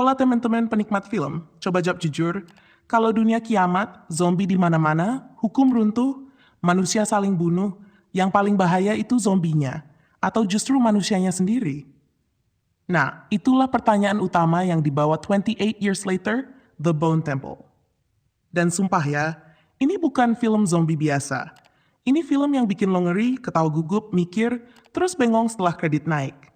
Hola teman-teman penikmat film, coba jawab jujur, kalau dunia kiamat, zombie di mana-mana, hukum runtuh, manusia saling bunuh, yang paling bahaya itu zombinya, atau justru manusianya sendiri? Nah, itulah pertanyaan utama yang dibawa 28 Years Later, The Bone Temple. Dan sumpah ya, ini bukan film zombie biasa. Ini film yang bikin lo ngeri, ketawa gugup, mikir, terus bengong setelah kredit naik.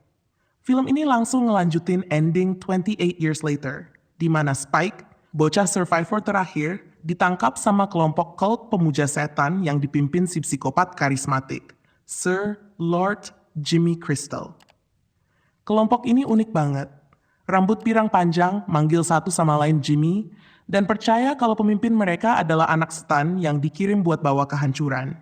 Film ini langsung ngelanjutin ending 28 Years Later, di mana Spike, bocah survivor terakhir, ditangkap sama kelompok cult pemuja setan yang dipimpin si psikopat karismatik, Sir Lord Jimmy Crystal. Kelompok ini unik banget. Rambut pirang panjang, manggil satu sama lain Jimmy, dan percaya kalau pemimpin mereka adalah anak setan yang dikirim buat bawa kehancuran.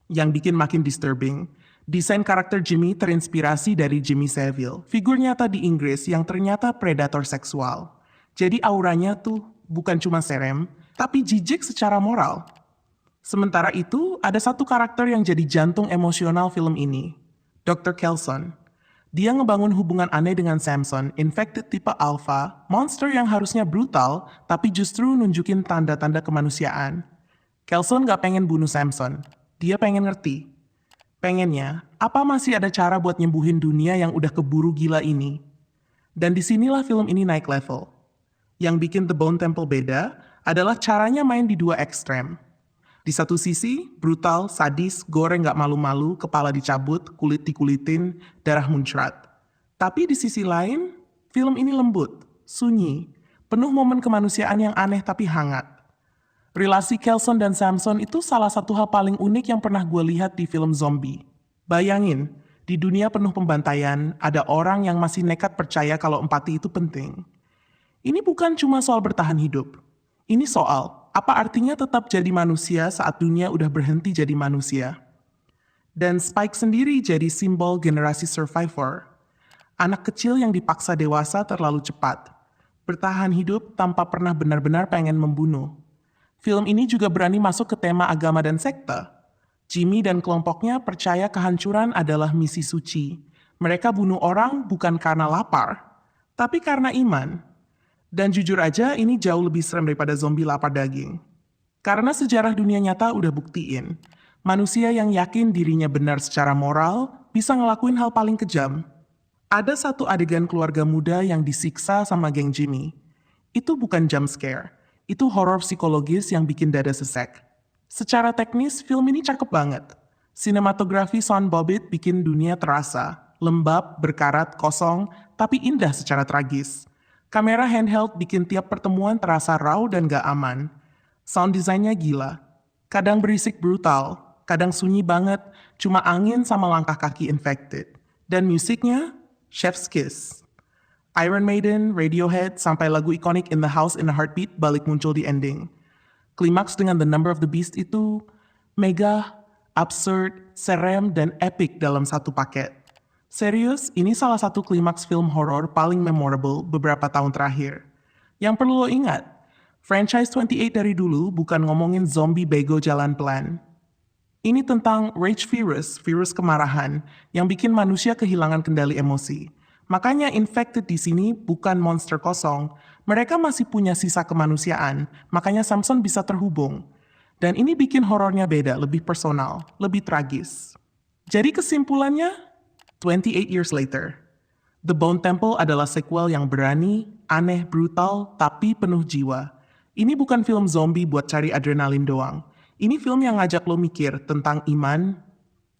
Yang bikin makin disturbing, desain karakter Jimmy terinspirasi dari Jimmy Savile, figur nyata di Inggris yang ternyata predator seksual. Jadi auranya tuh bukan cuma serem, tapi jijik secara moral. Sementara itu, ada satu karakter yang jadi jantung emosional film ini, Dr. Kelson. Dia ngebangun hubungan aneh dengan Samson, infected tipe alpha, monster yang harusnya brutal, tapi justru nunjukin tanda-tanda kemanusiaan. Kelson gak pengen bunuh Samson, dia pengen ngerti. Pengennya, apa masih ada cara buat nyembuhin dunia yang udah keburu gila ini? Dan disinilah film ini naik level. Yang bikin The Bone Temple beda adalah caranya main di dua ekstrem. Di satu sisi, brutal, sadis, goreng gak malu-malu, kepala dicabut, kulit dikulitin, darah muncrat. Tapi di sisi lain, film ini lembut, sunyi, penuh momen kemanusiaan yang aneh tapi hangat. Relasi Kelson dan Samson itu salah satu hal paling unik yang pernah gue lihat di film zombie. Bayangin, di dunia penuh pembantaian, ada orang yang masih nekat percaya kalau empati itu penting. Ini bukan cuma soal bertahan hidup. Ini soal, apa artinya tetap jadi manusia saat dunia udah berhenti jadi manusia. Dan Spike sendiri jadi simbol generasi survivor. Anak kecil yang dipaksa dewasa terlalu cepat. Bertahan hidup tanpa pernah benar-benar pengen membunuh. Film ini juga berani masuk ke tema agama dan sekte. Jimmy dan kelompoknya percaya kehancuran adalah misi suci. Mereka bunuh orang bukan karena lapar, tapi karena iman. Dan jujur aja ini jauh lebih serem daripada zombie lapar daging. Karena sejarah dunia nyata udah buktiin, manusia yang yakin dirinya benar secara moral bisa ngelakuin hal paling kejam. Ada satu adegan keluarga muda yang disiksa sama geng Jimmy. Itu bukan jump scare. Itu horor psikologis yang bikin dada sesek. Secara teknis, film ini cakep banget. Sinematografi Sean Bobbitt bikin dunia terasa, lembab, berkarat, kosong, tapi indah secara tragis. Kamera handheld bikin tiap pertemuan terasa raw dan gak aman. Sound desainnya gila. Kadang berisik brutal, kadang sunyi banget, cuma angin sama langkah kaki infected. Dan musiknya, chef's kiss. Iron Maiden, Radiohead, sampai lagu ikonik In the House in a Heartbeat balik muncul di ending. Klimaks dengan The Number of the Beast itu mega, absurd, serem, dan epic dalam satu paket. Serius, ini salah satu klimaks film horor paling memorable beberapa tahun terakhir. Yang perlu lo ingat, franchise 28 dari dulu bukan ngomongin zombie bego jalan pelan. Ini tentang rage virus kemarahan yang bikin manusia kehilangan kendali emosi. Makanya infected di sini bukan monster kosong, mereka masih punya sisa kemanusiaan, makanya Samson bisa terhubung. Dan ini bikin horornya beda, lebih personal, lebih tragis. Jadi kesimpulannya, 28 Years Later, The Bone Temple adalah sequel yang berani, aneh, brutal, tapi penuh jiwa. Ini bukan film zombie buat cari adrenalin doang. Ini film yang ngajak lo mikir tentang iman,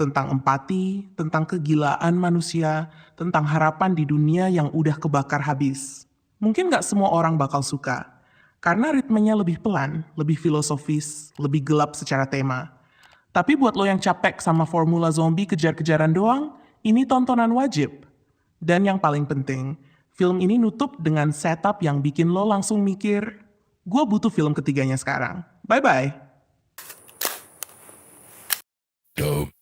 tentang empati, tentang kegilaan manusia, tentang harapan di dunia yang udah kebakar habis. Mungkin gak semua orang bakal suka, karena ritmenya lebih pelan, lebih filosofis, lebih gelap secara tema. Tapi buat lo yang capek sama formula zombie kejar-kejaran doang, ini tontonan wajib. Dan yang paling penting, film ini nutup dengan setup yang bikin lo langsung mikir, gue butuh film ketiganya sekarang. Bye-bye! Dope.